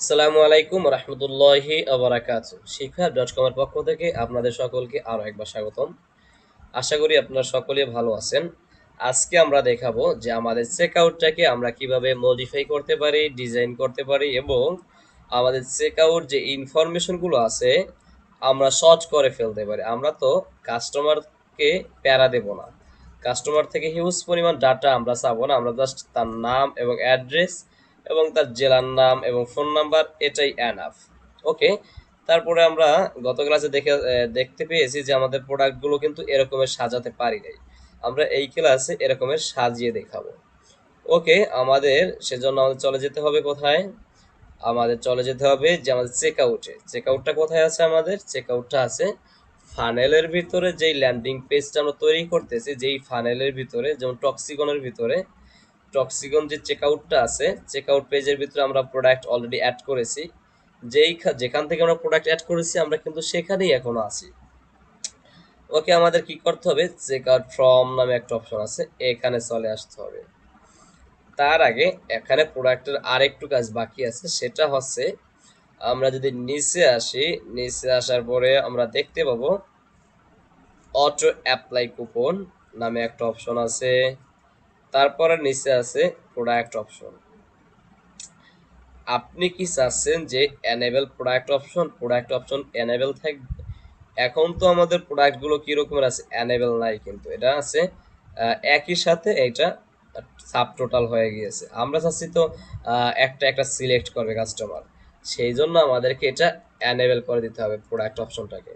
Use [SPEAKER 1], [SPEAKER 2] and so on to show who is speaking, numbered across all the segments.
[SPEAKER 1] আসসালামু আলাইকুম রহমতুল্লাহি আবরাকাতু। শিক্ষা.com এর পক্ষ থেকে আপনাদের সকলকে আরো একবার স্বাগতম। আশা করি আপনারা সকলে ভালো আছেন। আজকে আমরা দেখাবো যে আমাদের চেকআউটটাকে আমরা কিভাবে মডিফাই করতে পারি, ডিজাইন করতে পারি এবং আমাদের চেকআউট যে ইনফরমেশনগুলো আছে আমরা সহজ করে ফেলতে পারি। আমরা তো কাস্টমারকে প্যারা দেব না, কাস্টমার থেকে হিউজ পরিমাণ ডাটা আমরা চাবো না, আমরা জাস্ট তার নাম এবং অ্যাড্রেস এবং তার জেলার নাম এবং ফোন নাম্বার, এটাই এনাফ। ওকে, তারপরে আমরা গত ক্লাসে দেখতে পেয়েছি যে আমাদের প্রোডাক্টগুলো কিন্তু এরকমের সাজাতে পারি নাই। আমরা এই ক্লাসে এরকমের সাজিয়ে দেখাবো। ওকে, আমাদের সেজন্য আমাদের চলে যেতে হবে কোথায়? আমাদের চলে যেতে হবে যে আমাদের চেকআউটে। চেকআউটটা কোথায় আছে? আমাদের চেকআউটটা আছে ফানেলের ভিতরে। যেই ল্যান্ডিং পেজটা আমরা তৈরি করতেছি, যেই ফানেলের ভিতরে, যেমন টক্সিকনের ভিতরে, টক্সিকন যে চেকআউটটা আছে, চেকআউট পেজের ভিতরে আমরা প্রোডাক্ট অলরেডি অ্যাড করেছি। যেখান থেকে আমরা প্রোডাক্ট অ্যাড করেছি আমরা কিন্তু সেখানেই এখনো আছি। ওকে, আমাদের কি করতে হবে? চেকআউট ফ্রম নামে একটা অপশন আছে, এখানে চলে আসতে হবে। তার আগে এখানে প্রোডাক্টের আরেকটু কাজ বাকি আছে, সেটা হচ্ছে আমরা যদি নিচে আসি, নিচে আসার পরে আমরা দেখতে পাবো অটো অ্যাপ্লাই কুপন নামে একটা অপশন আছে। তারপরে নিচে আছে প্রোডাক্ট অপশন। আপনি কি চাচ্ছেন যে enable product option, product option enable থাকবে? এখন তো আমাদের প্রোডাক্টগুলো কীরকমের আছে, এনেবল নাই, কিন্তু এটা আছে একই সাথে এটা সাব টোটাল হয়ে গিয়েছে। আমরা চাচ্ছি তো একটা একটা সিলেক্ট করবে কাস্টমার, সেই জন্য আমাদেরকে এটা এনেবল করে দিতে হবে প্রোডাক্ট অপশনটাকে।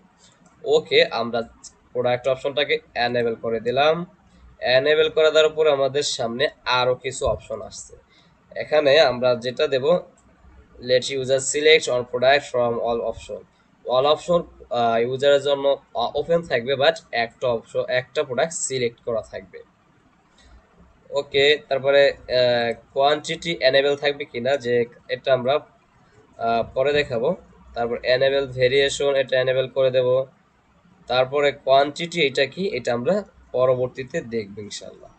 [SPEAKER 1] ওকে, আমরা প্রোডাক্ট অপশনটাকে এনেবল করে দিলাম। এনেবল করে দেওয়ার পরে আমাদের সামনে আরও কিছু অপশন আসছে। এখানে আমরা যেটা দেব, let user select on product from all option. All option ইউজারের জন্য ওপেন থাকবে, বাট একটা প্রোডাক্ট সিলেক্ট করা থাকবে। ওকে, তারপরে কোয়ান্টিটি এনেবল থাকবে কিনা, যে এটা আমরা পরে দেখাবো। তারপর এনেবল ভেরিয়েশন, এটা এনেবল করে দেব। তারপরে কোয়ান্টিটি, এটা কি, এটা আমরা পরবর্তীতে দেখব ইনশাল্লাহ।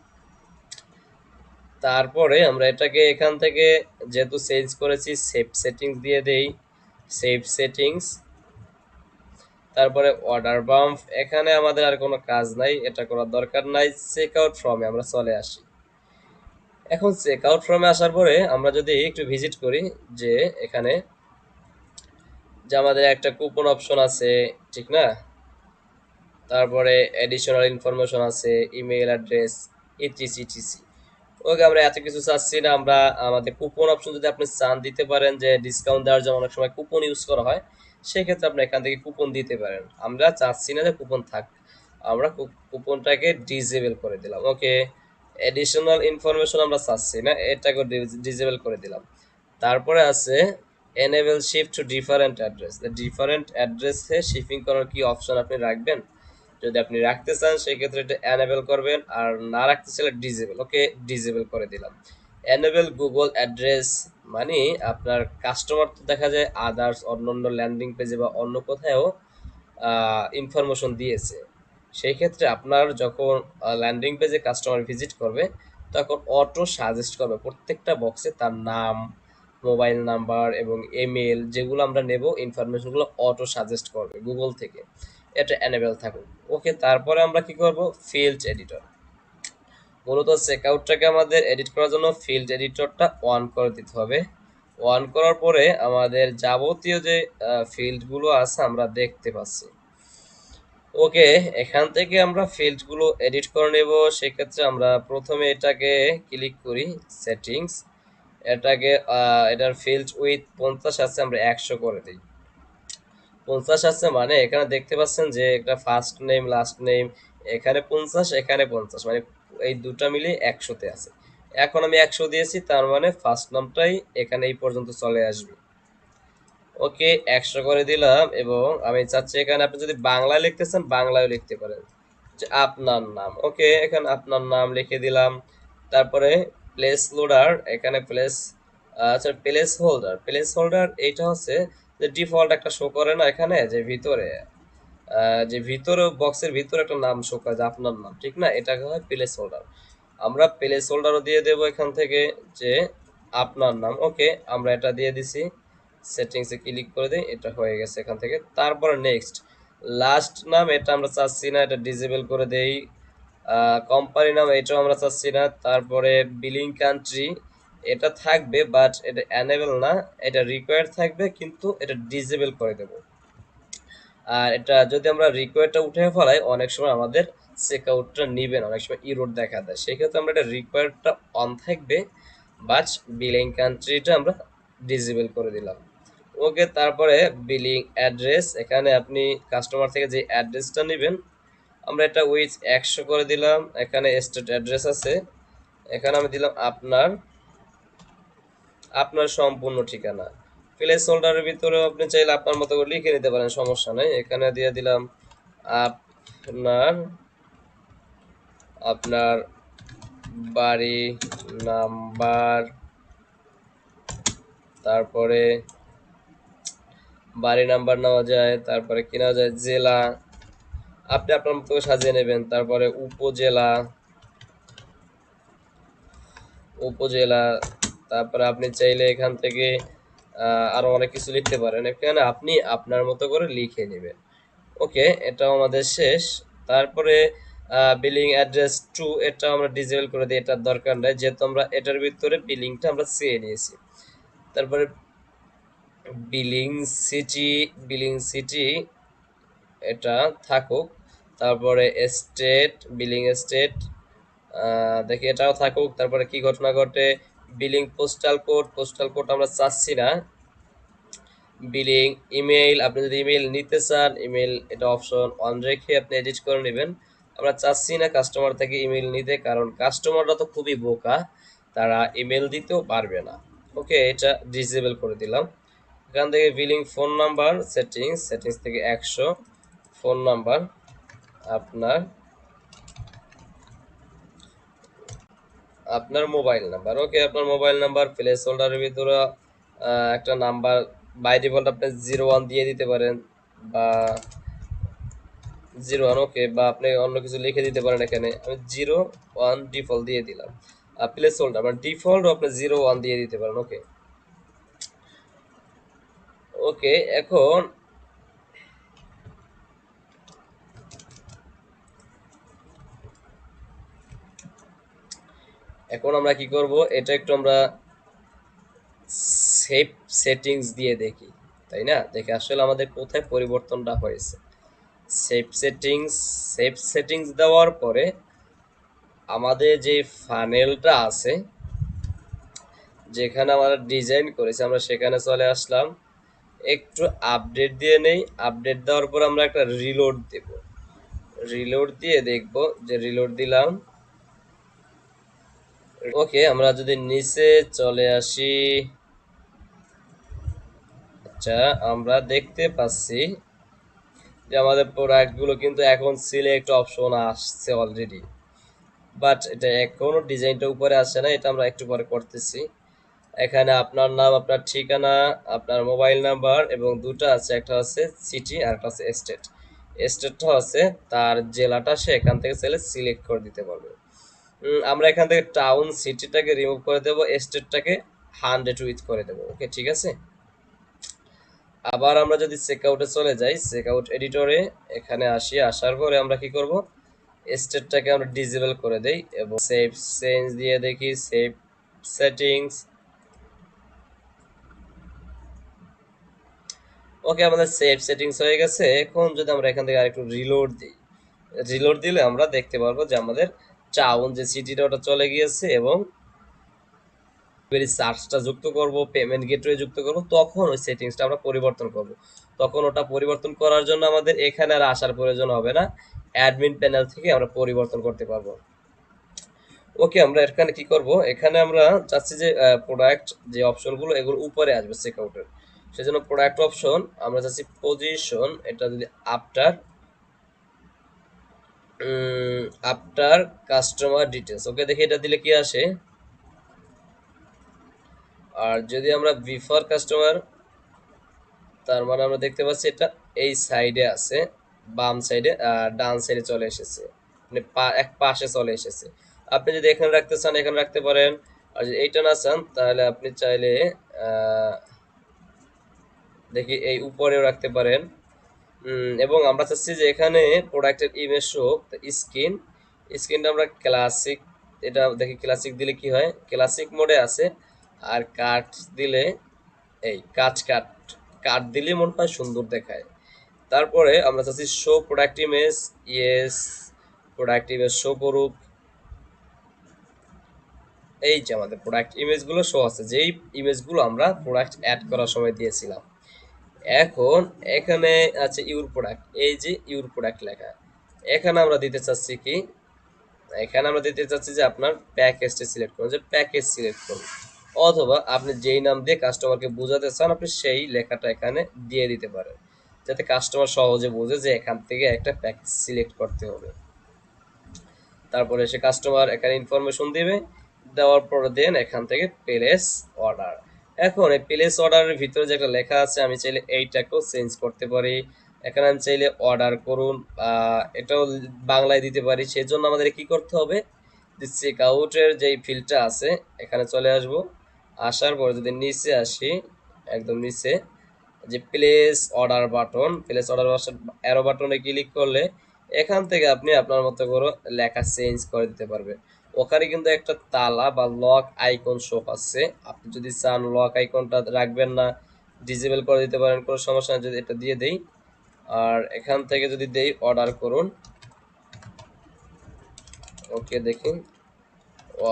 [SPEAKER 1] তারপরে আমরা এটাকে এখান থেকে যেহেতু চেঞ্জ করেছি, সেভ সেটিংস দিয়ে দেই, সেভ সেটিংস। তারপরে অর্ডার বাম্প, এখানে আমাদের আর কোনো কাজ নাই, এটা করার দরকার নাই। চেকআউট ফর্মে আমরা চলে আসি। এখন চেকআউট ফর্মে আসার পরে আমরা যদি একটু ভিজিট করি, যে এখানে যে আমাদের একটা কুপন অপশন আছে, ঠিক না? তারপরে এডিশনাল ইনফরমেশন আছে, ইমেল অ্যাড্রেস, ইটিসি। ওকে, আমরা এত কিছু চাচ্ছি না। আমরা আমাদের কুপন অপশন যদি আপনি চান দিতে পারেন, যে ডিসকাউন্ট দেওয়ার জন্য অনেক সময় কুপন ইউজ করা হয়, সেক্ষেত্রে আপনি এখান থেকে কুপন দিতে পারেন। আমরা চাচ্ছি না যে কুপন থাক, আমরা কুপনটাকে ডিজেবল করে দিলাম। ওকে, এডিশনাল ইনফরমেশন আমরা চাচ্ছি না, এটাকে ডিজেবল করে দিলাম। তারপরে আছে enable shift to different address. Different অ্যাড্রেসে শিপিং করার কি অপশন আপনি রাখবেন? যদি আপনি রাখতে চান সেক্ষেত্রে এটা এনেবল করবেন, আর না রাখতে চাইলে ডিজেবল। ওকে, ডিজেবল করে দিলাম। এনেবল গুগল অ্যাড্রেস, মানে আপনার কাস্টমার তো দেখা যায় আদার্স অন্যান্য ল্যান্ডিং পেজে বা অন্য কোথাও ইনফরমেশন দিয়েছে, সেই ক্ষেত্রে আপনার যখন ল্যান্ডিং পেজে কাস্টমার ভিজিট করবে তখন অটো সাজেস্ট করবে প্রত্যেকটা বক্সে তার নাম, মোবাইল নাম্বার এবং ইমেল, যেগুলো আমরা নেব ইনফরমেশনগুলো অটো সাজেস্ট করবে গুগল থেকে। এটা এনেবল থাকুক। ওকে, তারপরে আমরা কি করব? Field editor. মূলত চেকআউটটাকে আমাদের এডিট করার জন্য ফিল্ড এডিটরটা অন করে দিতে হবে। অন করার পরে আমাদের যাবতীয় যে ফিল্ডগুলো আছে আমরা দেখতে পাচ্ছি। ওকে, এখান থেকে আমরা ফিল্ডগুলো এডিট করে নেব। সেক্ষেত্রে আমরা প্রথমে এটাকে ক্লিক করি সেটিংস, এটাকে এটার ফিল্ড উইথ 50 আছে, আমরা 100 করে দিই। 50 আছে মানে এখানে দেখতে পাচ্ছেন যে একটা ফার্স্ট নেম লাস্ট নেম, এখানে 50 এখানে 50, মানে এই দুটা মিলে 100-তে আছে। এখন আমি 100 দিয়েছি, তার মানে ফার্স্ট নামটাই এখানে এই পর্যন্ত চলে আসবে। ওকে, 100 করে দিলাম। এবং আমি চাচ্ছি এখানে আপনি যদি বাংলায় লিখতে চান বাংলায় লিখতে পারেন, যে আপনার নাম। ওকে, এখানে আপনার নাম লিখে দিলাম। তারপরে প্লেস লোডার, এখানে আচ্ছা প্লেস হোল্ডার এইটা হচ্ছে যে ডিফল্ট একটা শো করে না এখানে, যে ভিতরে যে ভিতরে বক্সের ভিতরে একটা নাম শো করে, যে আপনার নাম, ঠিক না? এটাকে হয় প্লেস হোল্ডার। আমরা প্লেস হোল্ডারও দিয়ে দেবো এখান থেকে, যে আপনার নাম। ওকে, আমরা এটা দিয়ে দিছি। সেটিংসে ক্লিক করে দিই, এটা হয়ে গেছে এখান থেকে। তারপরে নেক্সট লাস্ট নাম, এটা আমরা চাচ্ছি না, এটা ডিসেবল করে দেই। কোম্পানি নাম এটাও আমরা চাচ্ছি না। তারপরে বিলিং কান্ট্রি এটা থাকবে বাট এটা এনেবল না, এটা রিকোয়ার্ড থাকবে কিন্তু এটা ডিসেবল করে দেব। আর এটা যদি আমরা রিকোয়ার্ডটা উঠে ফেলাই অনেক সময় আমাদের চেকআউটটা নিবে না, অনেক সময় ইরোর দেখা দেয়। সেক্ষেত্রে আমরা এটা রিকোয়ার্ডটা অন থাকবে বাট বিলিং কান্ট্রিটা আমরা ডিসেবল করে দিলাম। ওকে, তারপরে বিলিং অ্যাড্রেস, এখানে আপনি কাস্টমার থেকে যে অ্যাড্রেসটা নেবেন আমরা এটা উইথ 100 করে দিলাম। এখানে স্টেট অ্যাড্রেস আছে, এখানে আমি দিলাম আপনার আপনার সম্পূর্ণ ঠিকানা। প্লেস হোল্ডারের ভিতরেও আপনি চাইলে আপনার মতো করে লিখে নিতে পারেন, সমস্যা নেই। এখানে দিয়ে দিলাম আপনার আপনার বাড়ি নাম্বার, তারপরে বাড়ি নাম্বার নেওয়া যায়, তারপরে কি নেওয়া যায়, জেলা আপনি আপনার মতো সাজিয়ে নেবেন। তারপরে উপজেলা উপজেলা তারপরে আপনি চাইলে এখান থেকে আরো অনেক কিছু লিখতে পারেন, এখানে আপনি আপনার মতো করে লিখে নেবেন। ওকে, এটাও আমাদের শেষ। তারপরে বিলিং অ্যাড্রেস টু, এটা আমরা ডিসেবল করে দিই, এটার দরকার নাই যেহেতু আমরা এটার ভিতরে বিলিংটা আমরা চেয়ে নিয়েছি। তারপরে বিলিং সিটি বিলিং সিটি এটা থাকুক। তারপরে স্টেট বিলিং স্টেট দেখি এটাও থাকুক। তারপরে কি ঘটনা ঘটে, বিলিং পোস্টাল কোড আমরা চাচ্ছি না। বিলিং ইমেইল, আপনি যদি ইমেইল নিতে চান ইমেইল এটা অপশন অন রেখে আপনি এডিট করে নেবেন। আমরা চাচ্ছি না কাস্টমার থেকে ইমেইল নিতে, কারণ কাস্টমাররা তো খুবই বোকা, তারা ইমেইল দিতেও পারবে না। ওকে, এটা ডিসেবল করে দিলাম। এখান থেকে বিলিং ফোন নাম্বার সেটিংস থেকে 100 ফোন নাম্বার আপনার আপনার মোবাইল নাম্বার। ওকে, আপনার মোবাইল নাম্বার প্লেস হোল্ডারের ভিতরে একটা নাম্বার বাই ডিফল্ট আপনি 01 দিয়ে দিতে পারেন বা 01। ওকে, বা আপনি অন্য কিছু লিখে দিতে পারেন, এখানে আমি 01 ডিফল্ট দিয়ে দিলাম। প্লেস হোল্ডার মানে ডিফল্ট আপনি 01 দিয়ে দিতে পারেন। ওকে ওকে এখন এখন আমরা কি করব, এটা একটু আমরা সেভ সেটিংস দিয়ে দেখি, তাই না? দেখে আসলে আমাদের কোথায় পরিবর্তনটা হয়েছে। সেভ সেটিংস দেওয়ার পরে আমাদের যে ফানেলটা আছে, যেখানে আমরা ডিজাইন করেছি, আমরা সেখানে চলে আসলাম। একটু আপডেট দিয়ে নেই, আপডেট দেওয়ার পর আমরা একটা রিলোড দেব। রিলোড দিয়ে দেখব যে রিলোড দিলাম। ওকে, আমরা যদি নিচে চলে আসি, আচ্ছা আমরা দেখতে পাচ্ছি যে আমাদের প্রোডাক্টগুলো কিন্তু এখন সিলেক্ট অপশন আসছে অলরেডি, বাট এটা এখনো ডিজাইনটা উপরে আসে না, এটা আমরা একটু পরে করতেছি। এখানে আপনার নাম, আপনার ঠিকানা, আপনার মোবাইল নাম্বার এবং দুটো আছে, একটা হচ্ছে সিটি আর একটা হচ্ছে স্টেট। স্টেটটা হচ্ছে তার জেলাটা সে এখান থেকে চাইলে সিলেক্ট করে দিতে পারবে। আমরা এখান থেকে টাউন সিটিটাকে রিমুভ করে দেব, স্টেটটাকে 100 উইথ করে দেব। ওকে, ঠিক আছে। আবার আমরা যদি চেকআউটে চলে যাই, চেকআউট এডিটরে এখানে আসি, আসার পরে আমরা কি করব, স্টেটটাকে আমরা ডিসেবল করে দেই এবং সেভ চেঞ্জ দিয়ে দেখি সেভ সেটিংস। ওকে, আমাদের সেভ সেটিংস হয়ে গেছে। এখন যদি আমরা এখান থেকে আরেকটু রিলোড দিই, রিলোড দিলে আমরা দেখতে পারবো যে আমাদের টাউন যে সিটিটা ওটা চলে গিয়েছে এবং সার্চটা যুক্ত করব, পেমেন্ট গেটওয়ে যুক্ত করব, তখন ওই সেটিংসটা আমরা পরিবর্তন করব। তখন ওটা পরিবর্তন করার জন্য আমাদের এখানে আর আসার প্রয়োজন হবে না, অ্যাডমিন প্যানেল থেকে আমরা পরিবর্তন করতে পারবো। ওকে, আমরা এখানে কি করব, এখানে আমরা চাচ্ছি যে প্রোডাক্ট যে অপশনগুলো এগুলো উপরে আসবে চেকআউটের, সেজন্য প্রোডাক্ট অপশন আমরা চাচ্ছি পজিশন, এটা যদি আফটার কাস্টমার ডিটেলস। ওকে, দেখি এটা দিলে কি আসে। আর যদি আমরা বিফোর কাস্টমার, তার মানে আমরা দেখতে পাচ্ছি এটা এই সাইডে আছে, বাম সাইডে, ডান সাইডে চলে এসেছে, মানে এক পাশে চলে এসেছে। আপনি যদি এখানে রাখতে চান এখানে রাখতে পারেন, আর যদি এইটা না চান তাহলে আপনি চাইলে দেখি এই উপরেও রাখতে পারেন। এবং আমরা চাচ্ছি যে এখানে প্রোডাক্টের ইমেজ শো স্ক্রিন, স্ক্রিনটা আমরা ক্লাসিক, এটা দেখি ক্লাসিক দিলে কি হয়, ক্লাসিক মোডে আছে। আর কাট দিলে এই কাট কাট কাট দিলে মনে হয় সুন্দর দেখায়। তারপরে আমরা চাচ্ছি show product image, yes product image show করুক। এই যে আমাদের প্রোডাক্ট ইমেজগুলো শো আছে, যেই ইমেজগুলো আমরা প্রোডাক্ট অ্যাড করার সময় দিয়েছিলাম। এখন এখানে আছে ইউর প্রোডাক্ট, এই যে ইউর প্রোডাক্ট লেখা, এখানে আমরা দিতে চাচ্ছি কি, এখানে আমরা দিতে চাচ্ছি যে আপনার প্যাকেজটা সিলেক্ট করুন, যে প্যাকেজ সিলেক্ট করুন, অথবা আপনি যেই নাম দিয়ে কাস্টমারকে বোঝাতে চান আপনি সেই লেখাটা এখানে দিয়ে দিতে পারেন, যাতে কাস্টমার সহজে বোঝে যে এখান থেকে একটা প্যাকেজ সিলেক্ট করতে হবে। তারপরে সে কাস্টমার এখানে ইনফরমেশন দিবে, দেওয়ার পর দেন এখান থেকে প্লেস অর্ডার। এখন এই প্লেস অর্ডারের ভিতরে যে একটা লেখা আছে, আমি চাইলে এইটাকেও চেঞ্জ করতে পারি। এখানে আমি চাইলে অর্ডার করুন, এটাও বাংলায় দিতে পারি। সেজন্য আমাদের কি করতে হবে, চেক আউটের যেই ফিল্ডটা আছে এখানে চলে আসব। আসার পর যদি নিচে আসি, একদম নিচে যে place order button, place order arrow বাটনে ক্লিক করলে এখান থেকে আপনি আপনার মতো করে লেখা চেঞ্জ করে দিতে পারবেন। ওখানে কিন্তু একটা তালা বা লক আইকন শো আছে, আপনি যদি চান লক আইকনটা রাখবেন না, ডিসেবল করে দিতে পারেন, কোনো সমস্যা নেই। যদি এটা দিয়ে দেই আর এখান থেকে যদি দেই অর্ডার করুন, ওকে দেখুন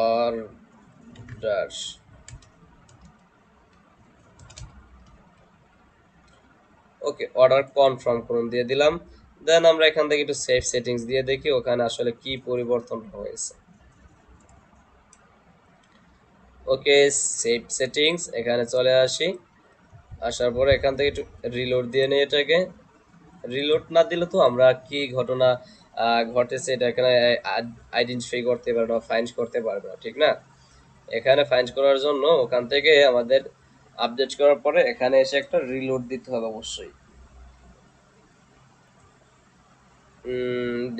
[SPEAKER 1] অর্ডার, ওকে অর্ডার কনফার্ম করুন দিয়ে দিলাম। দেন আমরা এখান থেকে একটু সেভ সেটিংস দিয়ে দেখি ওখানে আসলে কি পরিবর্তন হয়েছে। ওকে সেভ সেটিংস এখানে চলে আসি, আসার পরে এখান থেকে একটু রিলোড দিয়ে নিই এটাকে। রিলোড না দিলে তো আমরা কি ঘটনা ঘটেছে এটা এখানে আইডেন্টিফাই করতে পারবো না, ফাইন্ড করতে পারবো না, ঠিক না? এখানে ফাইন্ড করার জন্য ওখান থেকে আমাদের আপডেট করার পরে এখানে এসে একটা রিলোড দিতে হবে অবশ্যই।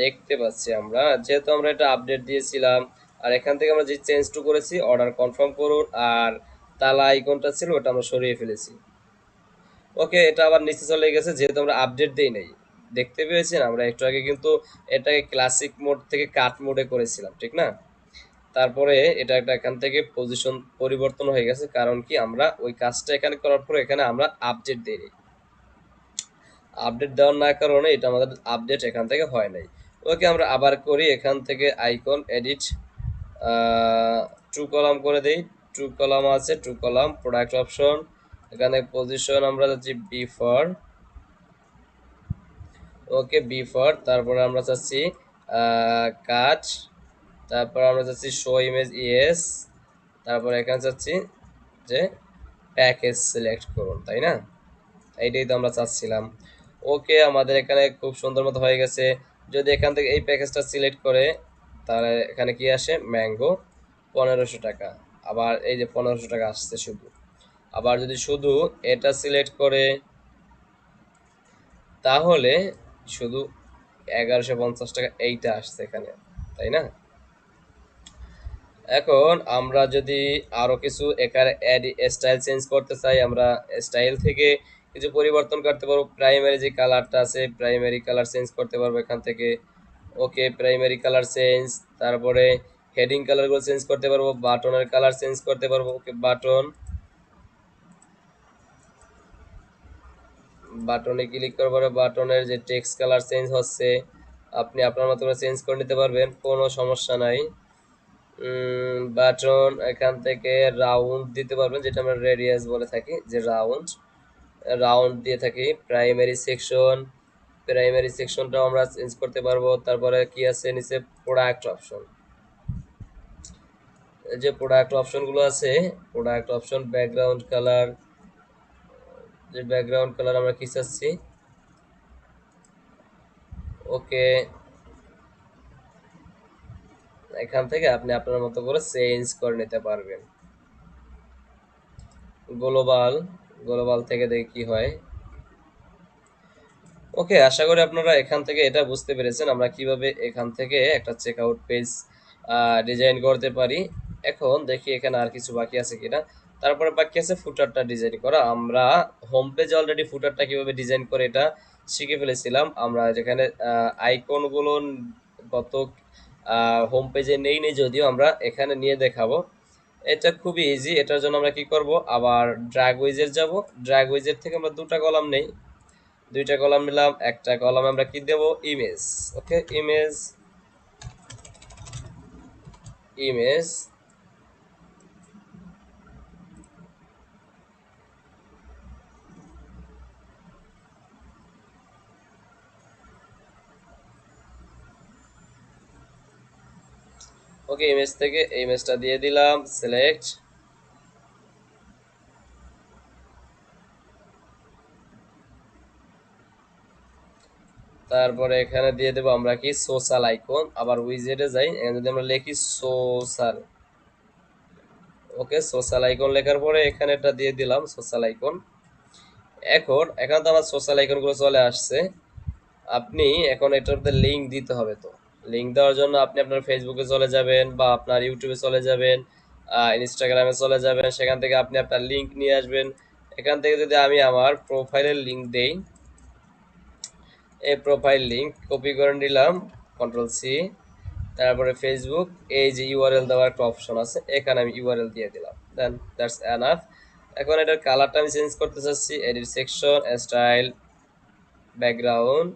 [SPEAKER 1] দেখতে পাচ্ছি আমরা, যেহেতু আমরা এটা আপডেট দিয়েছিলাম, আর এখান থেকে আমরা যে চেঞ্জটু করেছি অর্ডার কনফার্ম করুন, আর তালা আইকনটা ছিল ওটা আমরা সরিয়ে ফেলেছি। ওকে এটা আবার নিচে চলে গেছে, যেহেতু আমরা আপডেট দেই নাই। দেখতে পেয়েছেন আমরা একটু আগে কিন্তু এটাকে ক্লাসিক মোড থেকে কাট মোডে করেছিলাম, ঠিক না? তারপরে এটা একটা এখান থেকে পজিশন পরিবর্তন হয়ে গেছে, কারণ কি আমরা ওই কাজটা এখানে করার পরে এখানে আমরা আপডেট দিই। আপডেট দেওয়ার না কারণে এটা আমাদের আপডেট এখান থেকে হয় নাই। ওকে আমরা আবার করি, এখান থেকে আইকন এডিট ট্রু কলাম করে দেই। ট্রু কলাম আছে, ট্রু কলাম প্রোডাক্ট অপশন, এখানে পজিশন আমরা যাচ্ছি B four, okay B four, তারপরে আমরা চাচ্ছি কাট, তারপর আমরা চাচ্ছি শো ইমেজ ইয়েস, তারপর এখানে চাচ্ছি যে প্যাকেজ সিলেক্ট করুন, তাই না? এইটাই তো আমরা চাচ্ছিলাম। ওকে আমাদের এখানে খুব সুন্দর মতো হয়ে গেছে। যদি এখান থেকে এই প্যাকেজটা সিলেক্ট করে তাহলে এখানে কি আসে, ম্যাঙ্গো 1500 টাকা, আবার এই যে 1500 টাকা আসছে শুধু। আবার যদি শুধু এটা সিলেক্ট করে তাহলে শুধু 1150 টাকা এইটা আসছে এখানে, তাই না? এখন আমরা যদি আরো কিছু এখানে স্টাইল চেঞ্জ করতে চাই, আমরা স্টাইল থেকে কিছু পরিবর্তন করতে পারবো। প্রাইমারি যে কালারটা আছে প্রাইমারি কালার চেঞ্জ করতে পারবো এখান থেকে। ওকে প্রাইমারি কালার চেঞ্জ, তারপরে হেডিং কালারগুলো চেঞ্জ করতে পারবো, বাটনের কালার চেঞ্জ করতে পারবো। ওকে বাটনে ক্লিক করার পরে বাটনের যে টেক্সট কালার চেঞ্জ হচ্ছে আপনি আপনার মতো করে চেঞ্জ করে নিতে পারবেন, কোনো সমস্যা নাই। বাটন এখান থেকে রাউন্ড দিতে পারবেন, যেটা আমরা রেডিয়াস বলে থাকি, যে রাউন্ড রাউন্ড দিয়ে থাকি। প্রাইমারি সেকশনটাও আমরা চেঞ্জ করতে পারবো। তারপরে কি আছে নিচে প্রোডাক্ট অপশন, যে প্রোডাক্ট অপশনগুলো আছে, প্রোডাক্ট অপশন ব্যাকগ্রাউন্ড কালার, যে ব্যাকগ্রাউন্ড কালার আমরা কি চাচ্ছি, ওকে এখান থেকে আপনি আপনার মতো করে চেঞ্জ করে নিতে পারবেন। গ্লোবাল, গ্লোবাল থেকে দেখি কি হয়। ওকে আশা করি আপনারা এখান থেকে এটা বুঝতে পেরেছেন আমরা কিভাবে এখান থেকে একটা চেকআউট পেজ ডিজাইন করতে পারি। এখন দেখি এখানে আর কিছু বাকি আছে কিনা। তারপরে বাকি আছে ফুটারটা ডিজাইন করা। আমরা হোম পেজে অলরেডি ফুটারটা কিভাবে ডিজাইন করে এটা শিখে ফেলেছিলাম। আমরা যেখানে আইকনগুলো গত হোম পেজে নেই যদিও আমরা এখানে নিয়ে দেখাবো। এটা খুবই ইজি। এটার জন্য আমরা কি করব, আবার ড্র্যাগ উইজের যাব। ড্র্যাগ উইজের থেকে আমরা দুটা কলাম নেই, দুইটা কলাম নিলাম। একটা কলামে আমরা কি দেব, ইমেজ। ওকে, ইমেজ, ইমেজ। ওকে, ইমেজ থেকে ইমেজটা দিয়ে দিলাম, সিলেক্ট। তারপরে এখানে দিয়ে দেবো আমরা কি, সোশ্যাল আইকন। আবার উইজেটে যাই, এখানে যদি আমরা লিখি সোশ্যাল। ওকে, সোশ্যাল আইকন লেখার পরে এখানে এটা দিয়ে দিলাম, সোশ্যাল আইকন। এখন এখানে তো আমার সোশ্যাল আইকনগুলো চলে আসছে। আপনি এখন এটার মধ্যে লিঙ্ক দিতে হবে। তো লিঙ্ক দেওয়ার জন্য আপনি আপনার ফেসবুকে চলে যাবেন, বা আপনার ইউটিউবে চলে যাবেন, ইনস্টাগ্রামে চলে যাবেন। সেখান থেকে আপনি আপনার লিঙ্ক নিয়ে আসবেন। এখান থেকে যদি আমি আমার প্রোফাইলের লিঙ্ক দেই, এই প্রোফাইল লিঙ্ক কপি করে নিলাম, কন্ট্রোল সি। তারপরে ফেসবুক, এই যে ইউআরএল দেওয়ার একটা অপশন আছে, এখানে আমি ইউআরএল দিয়ে দিলাম। দেন দ্যাটস এনাফ। এখন এটার কালারটা আমি চেঞ্জ করতে চাচ্ছি, এডিট সেকশন, স্টাইল, ব্যাকগ্রাউন্ড,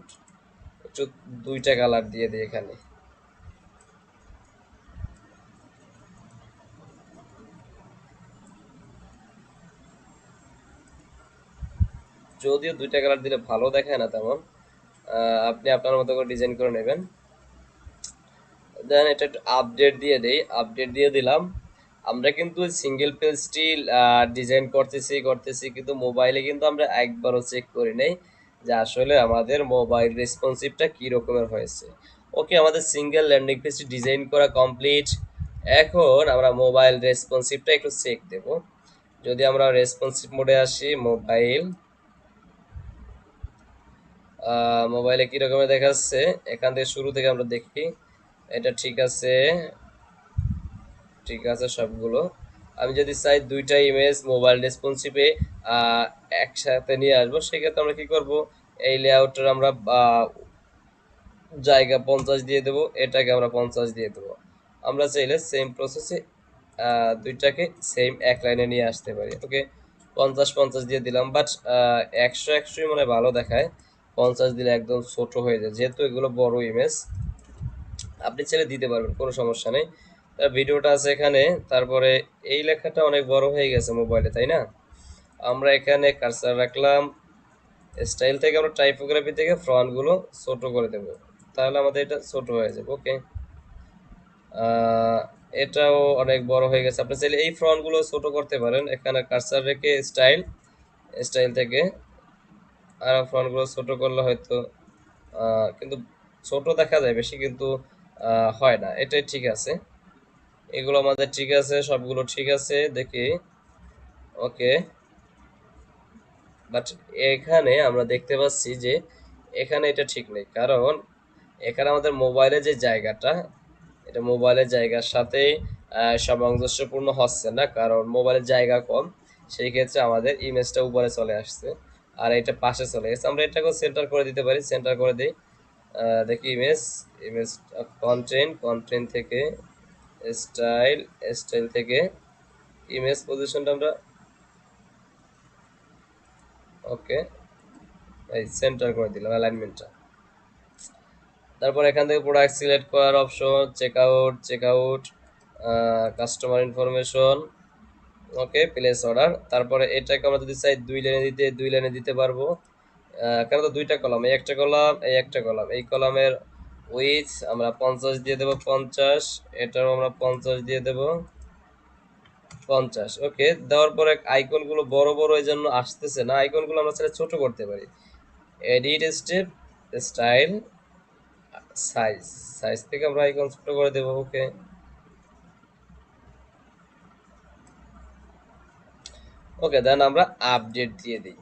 [SPEAKER 1] একটু দুইটা কালার দিয়ে দিই এখানে। যদিও দুইটা কালার দিলে ভালো দেখায় না তেমন, আপনি আপনার মতো করে ডিজাইন করে নেবেন। দেন এটা একটু আপডেট দিয়ে দেই, আপডেট দিয়ে দিলাম। আমরা কিন্তু সিঙ্গেল পেজটি ডিজাইন করতেছি কিন্তু মোবাইলে কিন্তু আমরা একবারও চেক করি নাই যে আসলে আমাদের মোবাইল রেসপন্সিভটা কী রকমের হয়েছে। ওকে, আমাদের সিঙ্গেল ল্যান্ডিং পেজটি ডিজাইন করা কমপ্লিট। এখন আমরা মোবাইল রেসপন্সিভটা একটু চেক দেব। যদি আমরা রেসপন্সিভ মোডে আসি, মোবাইলে কী রকমের দেখাচ্ছে, এখান থেকে শুরু থেকে আমরা দেখি। এটা ঠিক আছে, ঠিক আছে সবগুলো। আমি যদি চাই দুইটা ইমেজ মোবাইল রেসপন্সিভে একসাথে নিয়ে আসবো, সেক্ষেত্রে আমরা কি করব, এই লেআউটের আমরা জায়গা 50 দিয়ে দেবো, এটাকে আমরা 50 দিয়ে দেবো। আমরা চাইলে সেম প্রসেসে দুইটাকে সেম এক লাইনে নিয়ে আসতে পারি। ওকে, 50-50 দিয়ে দিলাম, বাট 100-100 মানে ভালো দেখায়। 50 দিলে একদম ছোট হয়ে যায়, যেহেতু এগুলো বড় ইমেজ। আপনি চাইলে দিতে পারবেন, কোনো সমস্যা নেই। ভিডিওটা আছে এখানে। তারপরে এই লেখাটা অনেক বড় হয়ে গেছে মোবাইলে, তাই না? আমরা এখানে কার্সার রাখলাম, স্টাইল থেকে আমরা টাইপোগ্রাফি থেকে ফন্টগুলো ছোট করে দেব, তাহলে আমাদের এটা ছোট হয়ে যাবে। ওকে, এটাও অনেক বড় হয়ে গেছে। আপনি চাইলে এই ফন্টগুলো ছোট করতে পারেন। এখানে কার্সার রেখে স্টাইল, স্টাইল থেকে আর ফন্টগুলো ছোট করলে হয়তো কিন্তু ছোট দেখা যায় বেশি, কিন্তু হয় না। এটাই ঠিক আছে, এগুলো আমাদের ঠিক আছে, সবগুলো ঠিক আছে দেখি। ওকে, বাট এখানে আমরা দেখতে পাচ্ছি যে এখানে এটা ঠিক নেই, কারণ এখানে আমাদের মোবাইলের যে জায়গাটা, এটা মোবাইলের জায়গার সাথে সামঞ্জস্যপূর্ণ হচ্ছে না, কারণ মোবাইলের জায়গা কম। সেই ক্ষেত্রে আমাদের ইমেজটা উপরে চলে আসছে আর এটা পাশে চলে গেছে। আমরা এটাকেও সেন্টার করে দিতে পারি, সেন্টার করে দিই। দেখি ইমেজ, ইমেজ, কন্টেন্ট, কন্টেন্ট থেকে স্টাইল, স্টাইল থেকে ইমেজ পজিশনটা আমরা, ওকে, এই সেন্টার করে দিলাম অ্যালাইনমেন্টটা। তারপর এখান থেকে প্রোডাক্ট সিলেক্ট করার অপশন, চেকআউট, কাস্টমার ইনফরমেশন, ওকে, প্লেস অর্ডার। তারপরে এটাকে আমরা যদি চাই দুই লাইনে দিতে পারবো। এখানে তো দুইটা কলাম, এই একটা কলাম, এই একটা কলাম। এই কলামের উইথ আমরা 50 দিয়ে দেবো, 50। এটাও আমরা 50 দিয়ে দেবো, 50। ওকে, দেওয়ার পরে আইকনগুলো বড় বড় এই জন্য আসতেছে না, আইকনগুলো আমরা চাইলে ছোট করতে পারি। Edit step, style, size, size থেকে আমরা আইকন ছোট করে দেবো। ওকে, ওকে, দেন আমরা আপডেট দিয়ে দিই।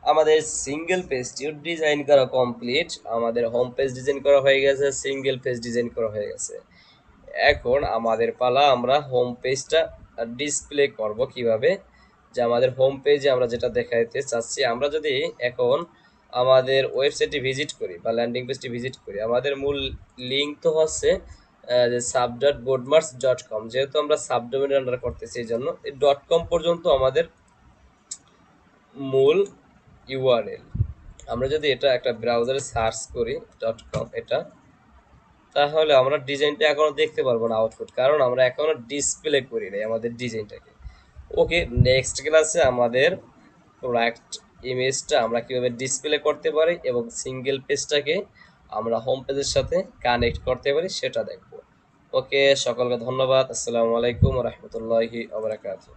[SPEAKER 1] আমাদের সিঙ্গেল পেজটিও ডিজাইন করা কমপ্লিট। আমাদের হোম পেজ ডিজাইন করা হয়ে গেছে, সিঙ্গেল পেজ ডিজাইন করা হয়ে গেছে। এখন আমাদের পালা আমরা হোম পেজটা ডিসপ্লে করব কিভাবে, যে আমাদের হোম পেজে আমরা যেটা দেখাইতে চাচ্ছি, আমরা যদি এখন আমাদের ওয়েবসাইটটি ভিজিট করি বা ল্যান্ডিং পেজটি ভিজিট করি, আমাদের মূল লিঙ্ক তো হচ্ছে যে sub.boardmarks.com, যেহেতু আমরা সাবডোমেনের আন্ডার করতেছি এই জন্য এই .com পর্যন্ত আমাদের মূল ইউআরএল। আমরা যদি এটা একটা ব্রাউজারে সার্চ করি .com এটা, তাহলে আমরা ডিজাইনটা এখনো দেখতে পারবো না আউটপুট, কারণ আমরা এখনো ডিসপ্লে করি নাই আমাদের ডিজাইনটাকে। ওকে, নেক্সট ক্লাসে আমাদের প্রোডাক্ট ইমেজটা আমরা কিভাবে ডিসপ্লে করতে পারি এবং সিঙ্গেল পেজটাকে আমরা হোম পেজের সাথে কানেক্ট করতে পারি সেটা দেখব। ওকে, সকলকে ধন্যবাদ। আসসালামু আলাইকুম ওয়া রাহমাতুল্লাহি ওয়া বারাকাতুহু।